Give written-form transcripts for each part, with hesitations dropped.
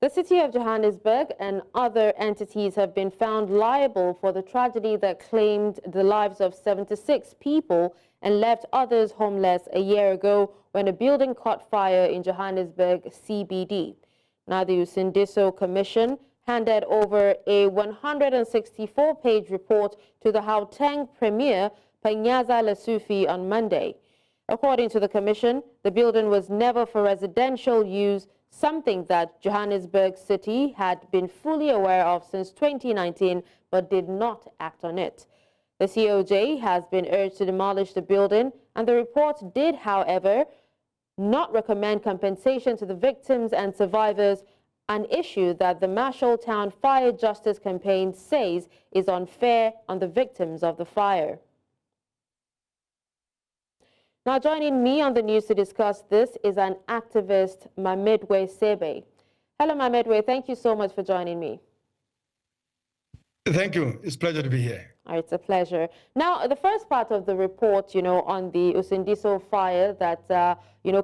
The city of Johannesburg and other entities have been found liable for the tragedy that claimed the lives of 76 people and left others homeless a year ago when a building caught fire in Johannesburg CBD. Now, the Usindiso Commission handed over a 164-page report to the Gauteng Premier Panyaza Lesufi on Monday. According to the commission, the building was never for residential use, something that Johannesburg City had been fully aware of since 2019 but did not act on it. The COJ has been urged to demolish the building, and the report did, however, not recommend compensation to the victims and survivors, an issue that the Marshalltown Fire Justice Campaign says is unfair on the victims of the fire. Now, joining me on the news to discuss this is an activist, Mamedwe Sebe. Hello, Mamedwe. Thank you so much for joining me. Thank you. It's a pleasure to be here. It's a pleasure. Now, the first part of the report, on the Usindiso fire that,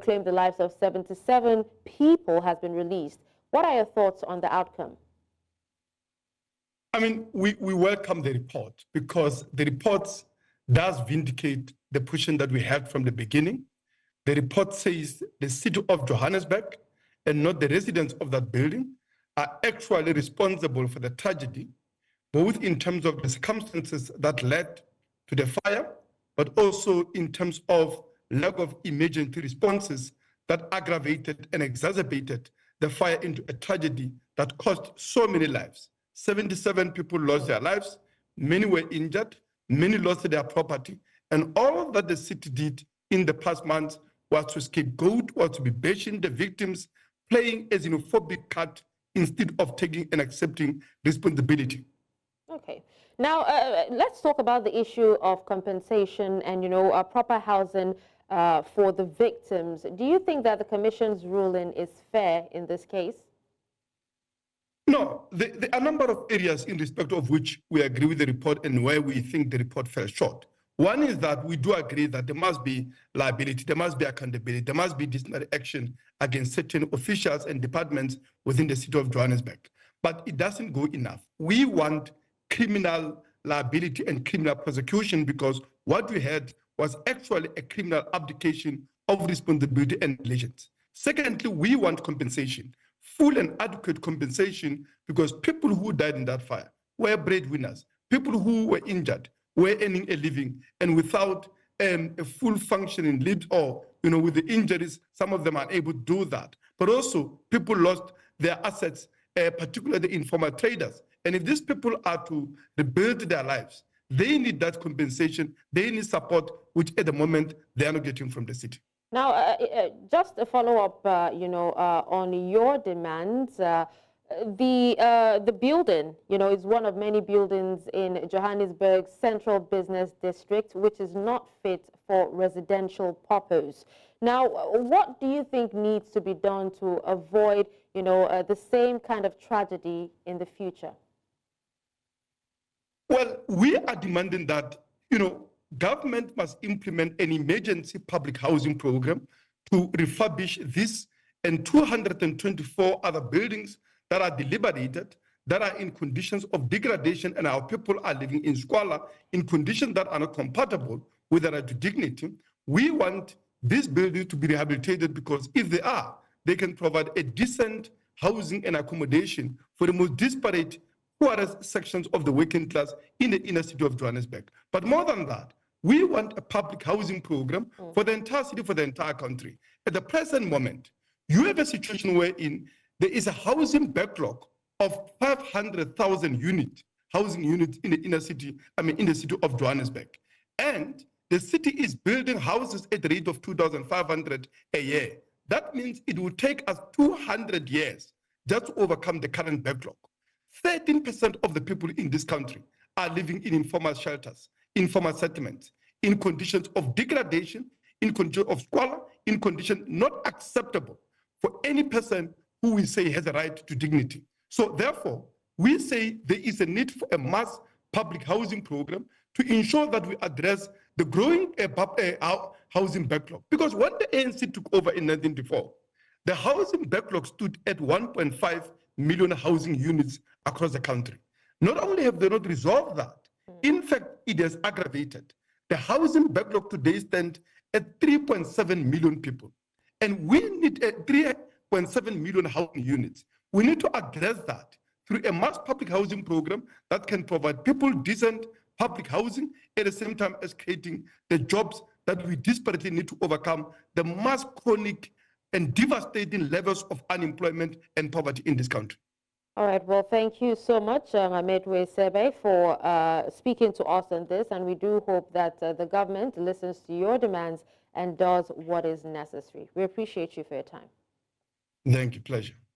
claimed the lives of 77 people has been released. What are your thoughts on the outcome? I mean, we welcome the report because the report does vindicate the position that we had from the beginning. The report says the city of Johannesburg and not the residents of that building are actually responsible for the tragedy, both in terms of the circumstances that led to the fire, but also in terms of lack of emergency responses that aggravated and exacerbated the fire into a tragedy that cost so many lives. 77 people lost their lives, many were injured, many lost their property, and all that the city did in the past months was to scapegoat, was to be bashing the victims, playing a xenophobic card instead of taking and accepting responsibility. Okay. Now, let's talk about the issue of compensation and, proper housing for the victims. Do you think that the Commission's ruling is fair in this case? No, there are a number of areas in respect of which we agree with the report and where we think the report fell short. One is that we do agree that there must be liability, there must be accountability, there must be disciplinary action against certain officials and departments within the city of Johannesburg. But it doesn't go enough. We want criminal liability and criminal prosecution because what we had was actually a criminal abdication of responsibility and negligence. Secondly, we want compensation, full and adequate compensation, because people who died in that fire were breadwinners, people who were injured were earning a living, and without a full functioning lid or, with the injuries, some of them are able to do that. But also, people lost their assets, particularly the informal traders. And if these people are to rebuild their lives, they need that compensation, they need support, which at the moment they are not getting from the city. Now, just a follow-up, on your demands. The building, is one of many buildings in Johannesburg's central business district, which is not fit for residential purpose. Now, what do you think needs to be done to avoid, the same kind of tragedy in the future? Well, we are demanding that, government must implement an emergency public housing program to refurbish this and 224 other buildings that are deliberated, that are in conditions of degradation, and our people are living in squalor, in conditions that are not compatible with the right to dignity. We want these buildings to be rehabilitated because if they are, they can provide a decent housing and accommodation for the most disparate, poorest sections of the working class in the inner city of Johannesburg. But more than that, we want a public housing program for the entire city, for the entire country. At the present moment, you have a situation wherein there is a housing backlog of 500,000 housing units in the inner city, in the city of Johannesburg. And the city is building houses at the rate of 2,500 a year. That means it will take us 200 years just to overcome the current backlog. 13% of the people in this country are living in informal shelters, informal settlements, in conditions of degradation, in conditions of squalor, in conditions not acceptable for any person who we say has a right to dignity. So therefore, we say there is a need for a mass public housing program to ensure that we address the growing housing backlog. Because when the ANC took over in 1994, the housing backlog stood at 1.5 million housing units across the country. Not only have they not resolved that, in fact, it has aggravated. The housing backlog today stands at 3.7 million people. And we need 3.7 million housing units. We need to address that through a mass public housing program that can provide people decent public housing at the same time as creating the jobs that we desperately need to overcome the mass chronic and devastating levels of unemployment and poverty in this country. All right. Well, thank you so much, Amedwe Sebe, for speaking to us on this. And we do hope that the government listens to your demands and does what is necessary. We appreciate you for your time. Thank you. Pleasure.